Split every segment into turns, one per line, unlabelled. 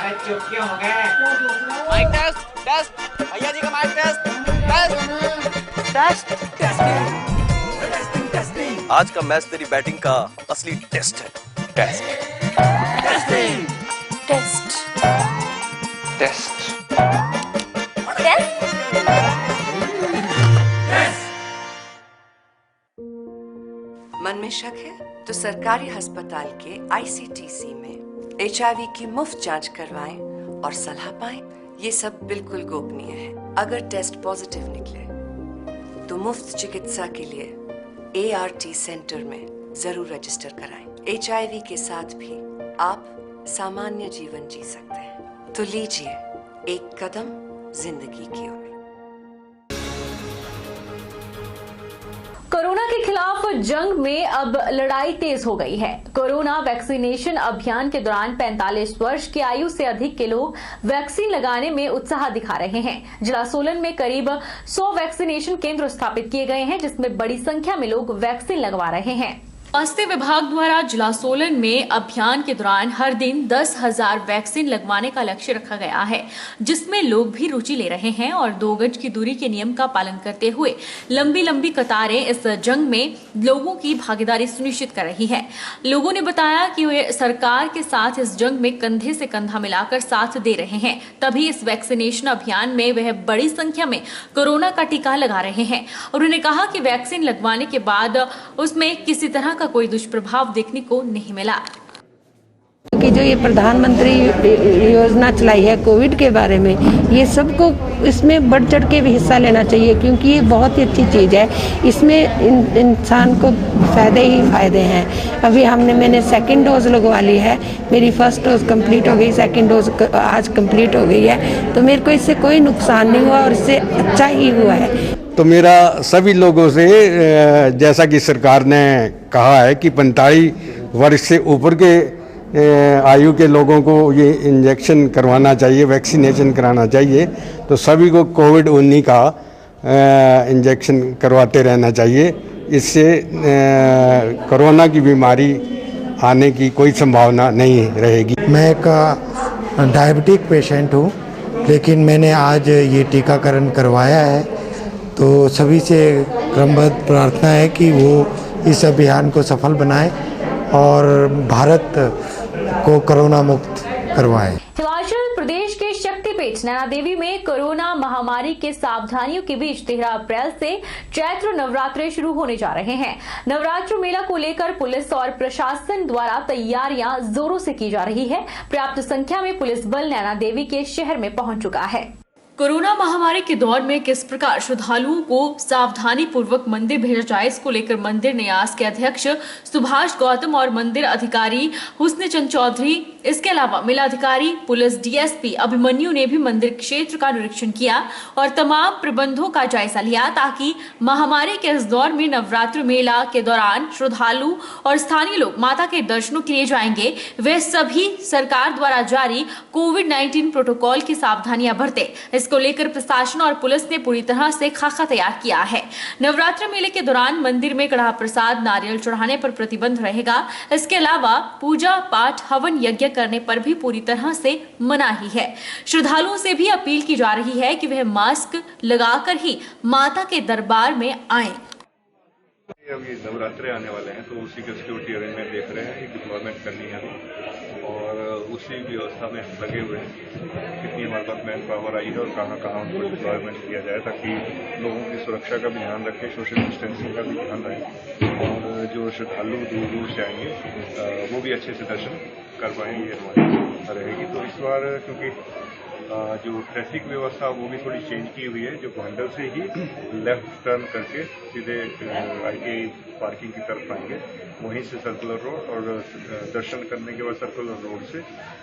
अरे चुप क्यों हो गए?
माइक टेस्ट टेस्ट भैया जी का mike test test test testing.
आज का मैच तेरी बैटिंग का असली टेस्ट है। टेस्ट
टेस्टिंग
टेस्ट
टेस्ट
मन में शक है तो सरकारी अस्पताल के ICTC में HIV की मुफ्त जांच करवाएं और सलाह पाएं। ये सब बिल्कुल गोपनीय है। अगर टेस्ट पॉजिटिव निकले तो मुफ्त चिकित्सा के लिए ART सेंटर में जरूर रजिस्टर कराएं। HIV के साथ भी आप सामान्य जीवन जी सकते हैं। तो लीजिए एक कदम जिंदगी की ओर।
कोरोना के खिलाफ जंग में अब लड़ाई तेज हो गई है। कोरोना वैक्सीनेशन अभियान के दौरान 45 वर्ष की आयु से अधिक के लोग वैक्सीन लगाने में उत्साह दिखा रहे हैं। जिला सोलन में करीब 100 वैक्सीनेशन केंद्र स्थापित किए गए हैं, जिसमें बड़ी संख्या में लोग वैक्सीन लगवा रहे हैं।
स्वास्थ्य विभाग द्वारा जिला सोलन में अभियान के दौरान हर दिन 10,000 वैक्सीन लगवाने का लक्ष्य रखा गया है, जिसमें लोग भी रुचि ले रहे हैं और 2 गज की दूरी के नियम का पालन करते हुए लंबी लंबी कतारें इस जंग में लोगों की भागीदारी सुनिश्चित कर रही है। लोगों ने बताया कि वे सरकार के साथ इस जंग में कंधे से कंधा मिलाकर साथ दे रहे हैं, तभी इस वैक्सीनेशन अभियान में वह बड़ी संख्या में कोरोना का टीका लगा रहे हैं। उन्होंने कहा कि वैक्सीन लगवाने के बाद उसमें किसी तरह कोई दुष्प्रभाव देखने को नहीं मिला।
कि जो ये प्रधानमंत्री योजना चलाई है कोविड के बारे में, ये सबको इसमें बढ़ चढ़ के भी हिस्सा लेना चाहिए, क्योंकि ये बहुत ही अच्छी चीज़ है। इसमें इंसान को फायदे ही फायदे हैं। अभी मैंने 2nd डोज लगवा ली है, मेरी 1st डोज कंप्लीट हो गई, 2nd डोज आज कंप्लीट हो गई है, तो मेरे को इससे कोई नुकसान नहीं हुआ और इससे अच्छा ही हुआ है।
तो मेरा सभी लोगों से, जैसा कि सरकार ने कहा है कि 45 वर्ष से ऊपर के आयु के लोगों को ये इंजेक्शन करवाना चाहिए, वैक्सीनेशन कराना चाहिए, तो सभी को कोविड-19 का इंजेक्शन करवाते रहना चाहिए। इससे कोरोना की बीमारी आने की कोई संभावना नहीं रहेगी।
मैं एक डायबिटिक पेशेंट हूँ, लेकिन मैंने आज ये टीकाकरण करवाया है, तो सभी से क्रमबद्ध प्रार्थना है कि वो इस अभियान को सफल बनाएं और भारत को कोरोना मुक्त करवाएं।
हिमाचल प्रदेश के शक्तिपीठ नैना देवी में कोरोना महामारी के सावधानियों के बीच 13 अप्रैल से चैत्र नवरात्रे शुरू होने जा रहे हैं। नवरात्र मेला को लेकर पुलिस और प्रशासन द्वारा तैयारियां जोरों से की जा रही है। पर्याप्त संख्या में पुलिस बल नैना देवी के शहर में पहुंच चुका है।
कोरोना महामारी के दौर में किस प्रकार श्रद्धालुओं को सावधानी पूर्वक मंदिर भेजा जाए, इसको लेकर मंदिर न्यास के अध्यक्ष सुभाष गौतम और मंदिर अधिकारी हुस्न चंद चौधरी, इसके अलावा मेला अधिकारी पुलिस DSP अभिमन्यु ने भी मंदिर क्षेत्र का निरीक्षण किया और तमाम प्रबंधों का जायजा लिया, ताकि महामारी के इस दौर में नवरात्र मेला के दौरान श्रद्धालु और स्थानीय लोग माता के दर्शनों के लिए जाएंगे, वे सभी सरकार द्वारा जारी कोविड-19 प्रोटोकॉल की सावधानियां बरते। इसको लेकर प्रशासन और पुलिस ने पूरी तरह से खाका तैयार किया है। नवरात्र मेले के दौरान मंदिर में कड़ा प्रसाद नारियल चढ़ाने पर प्रतिबंध रहेगा। इसके अलावा पूजा पाठ हवन यज्ञ करने पर भी पूरी तरह से मनाही है। श्रद्धालुओं से भी अपील की जा रही है कि वह मास्क लगाकर ही माता के दरबार में आएं।
अभी नवरात्रे आने वाले हैं, तो उसी के सिक्योरिटी अरेंजमेंट देख रहे हैं, डिप्लॉयमेंट करनी है और उसी व्यवस्था में लगे हुए हैं। कितनी हमारे पास मैन पावर आई है और कहाँ कहाँ उनको डिप्लॉयमेंट किया जाए, ताकि लोगों की सुरक्षा का भी ध्यान रखें, सोशल डिस्टेंसिंग का भी ध्यान रखें और जो श्रद्धालु दूर दूर से आएंगे वो भी अच्छे से दर्शन कर पाएंगे, ये हमारी रहेगी। तो इस बार क्योंकि जो ट्रैफिक व्यवस्था वो भी थोड़ी चेंज की हुई है, जो भांडल से ही लेफ्ट टर्न करके सीधे ITI पार्किंग की तरफ आएंगे, वहीं से सर्कुलर रोड और दर्शन करने के बाद सर्कुलर रोड से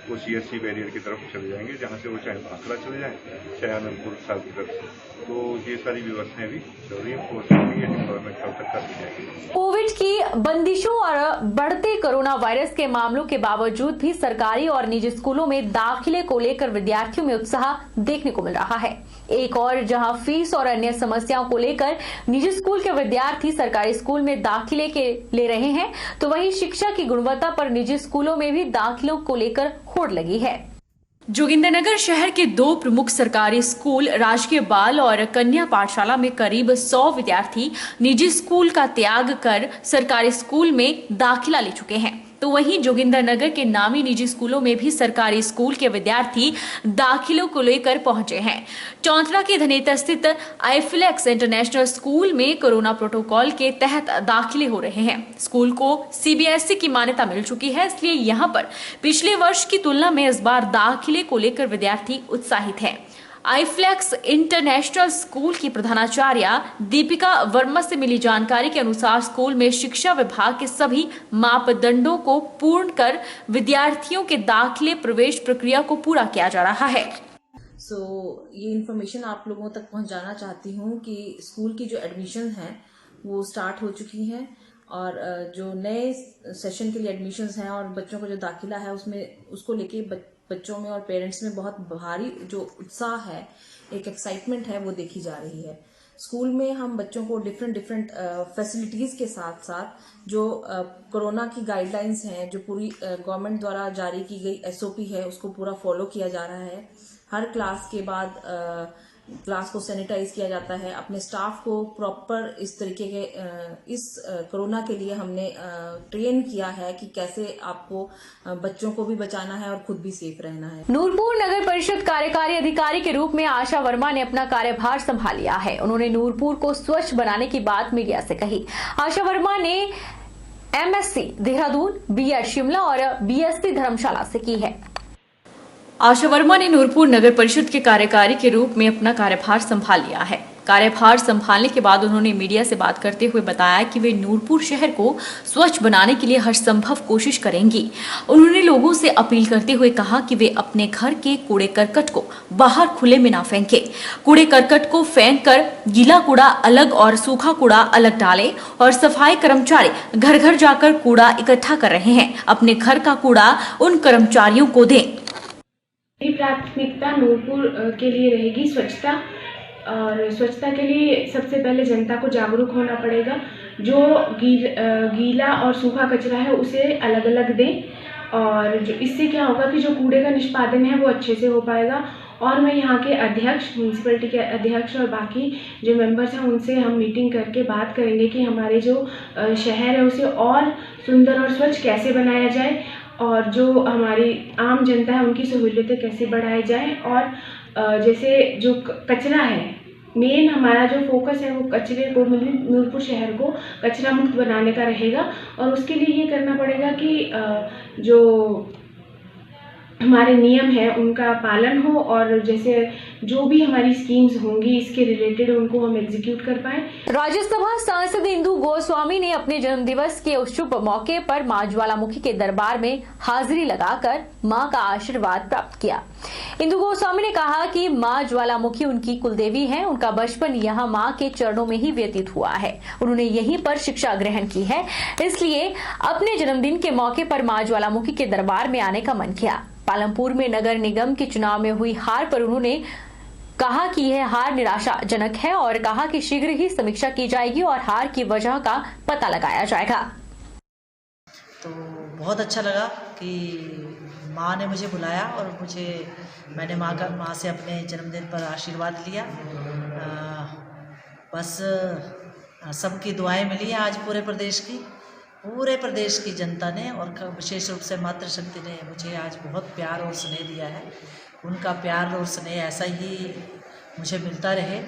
वो CSC बैरियर की तरफ चले जाएंगे, जहाँ से वो चाहे भाखड़ा चले जाएं चाहे आनंदपुर साल की तरफ से। तो ये सारी व्यवस्थाएं भी जरूरी डिप्लॉयमेंट कल तक कर दी जाएगी।
कोविड की बंदिशों और बढ़ते कोरोना वायरस के मामलों के बावजूद भी सरकारी और निजी स्कूलों में दाखिले को लेकर विद्यार्थियों में उत्साह देखने को मिल रहा है। एक और जहां फीस और अन्य समस्याओं को लेकर निजी स्कूल के विद्यार्थी सरकारी स्कूल में दाखिले के ले रहे हैं, तो वहीं शिक्षा की गुणवत्ता पर निजी स्कूलों में भी दाखिलों को लेकर होड़ लगी है।
जोगिंदरनगर शहर के 2 प्रमुख सरकारी स्कूल राजकीय बाल और कन्या पाठशाला में करीब 100 विद्यार्थी निजी स्कूल का त्याग कर सरकारी स्कूल में दाखिला ले चुके हैं। तो वहीं जोगिंदरनगर के नामी निजी स्कूलों में भी सरकारी स्कूल के विद्यार्थी दाखिलों को लेकर पहुंचे हैं। चौंतरा के धनेता स्थित आईफ्लेक्स इंटरनेशनल स्कूल में कोरोना प्रोटोकॉल के तहत दाखिले हो रहे हैं। स्कूल को सीबीएसई की मान्यता मिल चुकी है, इसलिए यहां पर पिछले वर्ष की तुलना में इस बार दाखिले को लेकर विद्यार्थी उत्साहित हैं। आईफ्लेक्स इंटरनेशनल स्कूल की प्रधानाचार्य दीपिका वर्मा से मिली जानकारी के अनुसार स्कूल में शिक्षा विभाग के सभी मापदंडों को पूर्ण कर विद्यार्थियों के दाखिले प्रवेश प्रक्रिया को पूरा किया जा रहा है।
ये इन्फॉर्मेशन आप लोगों तक पहुंचाना चाहती हूं कि स्कूल की जो एडमिशन हैं वो स्टार्ट हो चुकी हैं और जो नए सेशन के लिए एडमिशन्स हैं और बच्चों का जो दाखिला है उसको लेके बच्चों में और पेरेंट्स में बहुत भारी जो उत्साह है, एक एक्साइटमेंट है, वो देखी जा रही है। स्कूल में हम बच्चों को डिफरेंट फैसिलिटीज़ के साथ साथ जो कोरोना की गाइडलाइंस हैं, जो पूरी गवर्नमेंट द्वारा जारी की गई एसओपी है, उसको पूरा फॉलो किया जा रहा है। हर क्लास के बाद क्लास को सैनिटाइज किया जाता है। अपने स्टाफ को प्रॉपर इस तरीके के इस कोरोना के लिए हमने ट्रेन किया है कि कैसे आपको बच्चों को भी बचाना है और खुद भी सेफ रहना है।
नूरपुर नगर परिषद कार्यकारी अधिकारी के रूप में आशा वर्मा ने अपना कार्यभार संभाल लिया है। उन्होंने नूरपुर को स्वच्छ बनाने की बात मीडिया से कही। आशा वर्मा ने एमएससी देहरादून, बीएड शिमला और बीएससी धर्मशाला से की है।
आशा वर्मा ने नूरपुर नगर परिषद के कार्यकारी के रूप में अपना कार्यभार संभाल लिया है। कार्यभार संभालने के बाद उन्होंने मीडिया से बात करते हुए बताया कि वे नूरपुर शहर को स्वच्छ बनाने के लिए हर संभव कोशिश करेंगी। उन्होंने लोगों से अपील करते हुए कहा कि वे अपने घर के कूड़े करकट को बाहर खुले में ना फेंके। कूड़े करकट को फेंक कर गीला कूड़ा अलग और सूखा कूड़ा अलग डालें और सफाई कर्मचारी घर घर जाकर कूड़ा इकट्ठा कर रहे हैं। अपने घर का कूड़ा उन कर्मचारियों को दें।
मेरी प्राथमिकता नूरपुर के लिए रहेगी स्वच्छता, और स्वच्छता के लिए सबसे पहले जनता को जागरूक होना पड़ेगा। जो गीला और सूखा कचरा है उसे अलग अलग दें और इससे क्या होगा कि जो कूड़े का निष्पादन है वो अच्छे से हो पाएगा। और मैं यहाँ के अध्यक्ष, म्यूनसिपैलिटी के अध्यक्ष और बाकी जो मेंबर्स हैं उनसे हम मीटिंग करके बात करेंगे कि हमारे जो शहर है उसे और सुंदर और स्वच्छ कैसे बनाया जाए और जो हमारी आम जनता है उनकी सहूलियतें कैसे बढ़ाई जाए। और जैसे जो कचरा है, मेन हमारा जो फोकस है वो कचरे को, नूरपुर शहर को कचरा मुक्त बनाने का रहेगा। और उसके लिए ये करना पड़ेगा कि जो हमारे नियम है उनका पालन हो और जैसे जो भी हमारी स्कीम्स होंगी इसके रिलेटेड उनको हम एग्जीक्यूट कर पाएं।
राज्यसभा सांसद इंदु गोस्वामी ने अपने जन्मदिवस के उस शुभ मौके पर मां ज्वालामुखी के दरबार में हाजिरी लगाकर मां का आशीर्वाद प्राप्त किया। इंदु गोस्वामी ने कहा कि मां ज्वालामुखी उनकी कुलदेवी हैं। उनका बचपन यहां मां के चरणों में ही व्यतीत हुआ है। उन्होंने यहीं पर शिक्षा ग्रहण की है, इसलिए अपने जन्मदिन के मौके पर मां ज्वालामुखी के दरबार में आने का मन किया। पालमपुर में नगर निगम के चुनाव में हुई हार पर उन्होंने कहा कि यह हार निराशाजनक है और कहा कि शीघ्र ही समीक्षा की जाएगी और हार की वजह का पता लगाया जाएगा।
तो बहुत अच्छा लगा कि माँ ने मुझे बुलाया और मैंने माँ से अपने जन्मदिन पर आशीर्वाद लिया। बस सबकी दुआएं मिली हैं आज पूरे प्रदेश की जनता ने और विशेष रूप से मातृशक्ति ने मुझे आज बहुत प्यार और स्नेह दिया है। उनका प्यार और स्नेह ऐसा ही मुझे मिलता रहे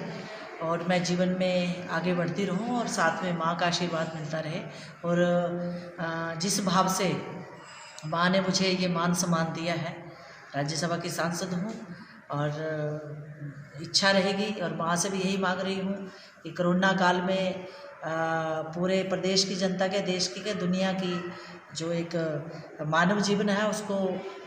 और मैं जीवन में आगे बढ़ती रहूं और साथ में माँ का आशीर्वाद मिलता रहे। और जिस भाव से माँ ने मुझे ये मान सम्मान दिया है, राज्यसभा की सांसद हूँ और इच्छा रहेगी और माँ से भी यही मांग रही हूँ कि कोरोना काल में पूरे प्रदेश की जनता के, देश की के, दुनिया की जो एक मानव जीवन है उसको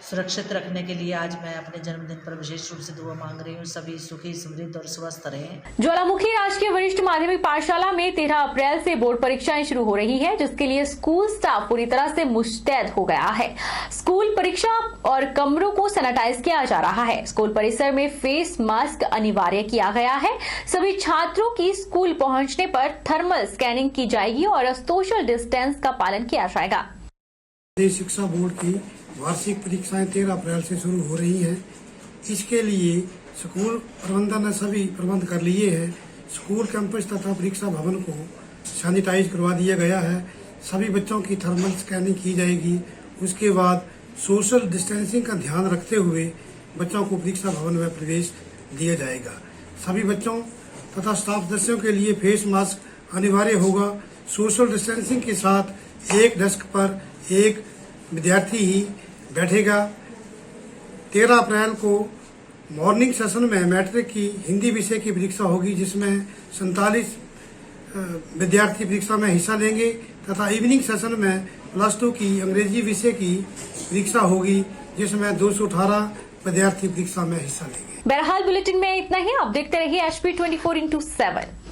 सुरक्षित रखने के लिए आज मैं अपने जन्मदिन पर विशेष रूप से दुआ मांग रही हूँ। सभी सुखी, समृद्ध और स्वस्थ रहें।
ज्वालामुखी राजकीय वरिष्ठ माध्यमिक पाठशाला में 13 अप्रैल से बोर्ड परीक्षाएं शुरू हो रही है, जिसके लिए स्कूल स्टाफ पूरी तरह से मुस्तैद हो गया है। स्कूल परीक्षा और कमरों को सैनिटाइज किया जा रहा है। स्कूल परिसर में फेस मास्क अनिवार्य किया गया है। सभी छात्रों की स्कूल पहुंचने पर थर्मल स्कैनिंग की जाएगी और सोशल डिस्टेंस का पालन किया जाएगा।
शिक्षा बोर्ड की वार्षिक परीक्षाएं 13 अप्रैल से शुरू हो रही हैं। इसके लिए स्कूल प्रबंधन ने सभी प्रबंध कर लिए हैं। स्कूल कैंपस तथा परीक्षा भवन को सैनिटाइज करवा दिया गया है। सभी बच्चों की थर्मल स्कैनिंग की जाएगी। उसके बाद सोशल डिस्टेंसिंग का ध्यान रखते हुए बच्चों को परीक्षा भवन में प्रवेश दिया जाएगा। सभी बच्चों तथा स्टाफ सदस्यों के लिए फेस मास्क अनिवार्य होगा। सोशल डिस्टेंसिंग के साथ एक डेस्क पर एक विद्यार्थी ही बैठेगा। 13 अप्रैल को मॉर्निंग सेशन में मैट्रिक की हिंदी विषय की परीक्षा होगी, जिसमें 47 विद्यार्थी परीक्षा में हिस्सा लेंगे तथा इवनिंग सेशन में +2 की अंग्रेजी विषय की परीक्षा होगी, जिसमें 218 विद्यार्थी परीक्षा में हिस्सा लेंगे।
बहरहाल बुलेटिन में इतना ही। आप देखते रहिए HP 24/7।